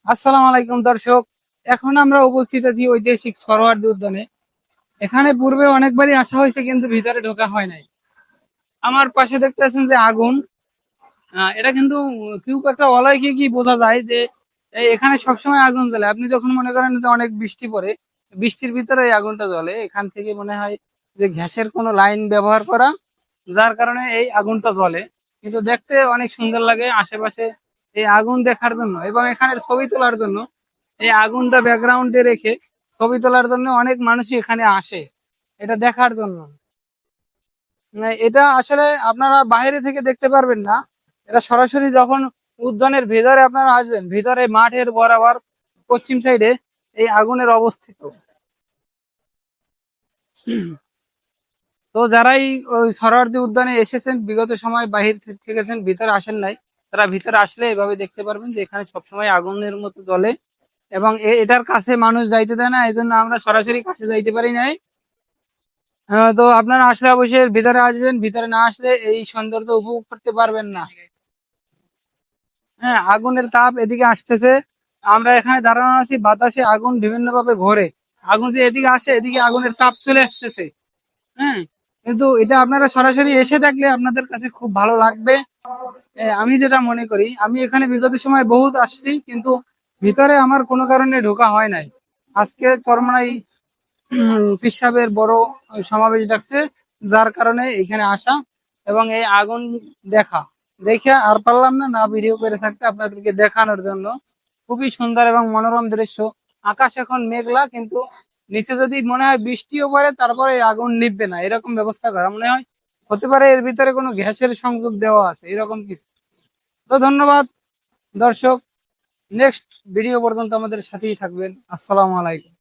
আসসালামু আলাইকুম দর্শক। এখন আমরা উপস্থিত আছি ঐতিহাসিক সরোয়ার্দী উদ্যানে। এখানে পূর্বে অনেকবারই আসা হয়েছে কিন্তু ভিতরে ঢোকা হয় নাই। আমার পাশে দেখতে পাচ্ছেন যে আগুন, এটা কিন্তু খুব একটা অলৌকিক কি বোঝা যায় যে এখানে সবসময় আগুন জ্বলে। আপনি যখন মনে করেন যে অনেক বৃষ্টি পড়ে, বৃষ্টির ভিতরে এই আগুনটা জ্বলে। এখান থেকে মনে হয় যে গ্যাসের কোনো লাইন ব্যবহার করা, যার কারণে এই আগুনটা জ্বলে। কিন্তু দেখতে অনেক সুন্দর লাগে আশেপাশে এই আগুন দেখার জন্য এবং এখানে ছবি তোলার জন্য। এই আগুনটা ব্যাকগ্রাউন্ডে রেখে ছবি তোলার জন্য অনেক মানুষই এখানে আসে এটা দেখার জন্য। এটা আসলে আপনারা বাইরে থেকে দেখতে পারবেন না। এটা সরাসরি যখন উদ্যানের ভেতরে আপনারা আসবেন, ভিতরে মাঠের বরাবর পশ্চিম সাইডে এই আগুনের অবস্থিত। তো যারাই ওই সরোয়ার্দী উদ্যানে এসেছেন বিগত সময় বাহির থেকেছেন, ভিতরে আসেন নাই, তারা ভিতরে আসলে এভাবে দেখতে পারবেন যে এখানে সবসময় আগুনের মতো জ্বলে এবং এটার কাছে মানুষ যাইতে দেয় না, এই জন্য আমরা সরাসরি কাছে যাইতে পারি নাই। তো আপনারা আসলে অবশ্যই ভিতরে আসবেন, ভিতরে না আসলে এই সৌন্দর্য উপভোগ করতে পারবেন না। হ্যাঁ, আগুনের তাপ এদিকে আসতেছে, আমরা এখানে দাঁড়ানো আছি, বাতাসে আগুন বিভিন্ন ভাবে ঘোরে। আগুন যে এদিকে আসে, এদিকে আগুনের তাপ চলে আসতেছে। হ্যাঁ, কিন্তু এটা আপনারা সরাসরি এসে দেখলে আপনাদের কাছে খুব ভালো লাগবে। আমি যেটা মনে করি, আমি এখানে বিগত সময় বহুত আসছি কিন্তু ভিতরে আমার কোনো কারণে ঢোকা হয় নাই। আজকে চরমনাই পীর সাহেবের বড় সমাবেশ ডাকছে, যার কারণে এখানে আসা এবং এই আগুন দেখা। দেখে আর পারলাম না না ভিডিও করে থাকতে আপনাদেরকে দেখানোর জন্য। খুবই সুন্দর এবং মনোরম দৃশ্য। আকাশ এখন মেঘলা, কিন্তু নিচে যদি মনে হয় বৃষ্টিও পড়ে তারপরে এই আগুন নিভবে না, এরকম ব্যবস্থা করা মনে হয়। হতে পারে এর ভিতরে কোনো গ্যাসের সংযোগ দেওয়া আছে, এরকম কিছু। তো ধন্যবাদ দর্শক। নেক্সট ভিডিও পর্যন্ত আমাদের সাথেই থাকবেন। আসসালামু আলাইকুম।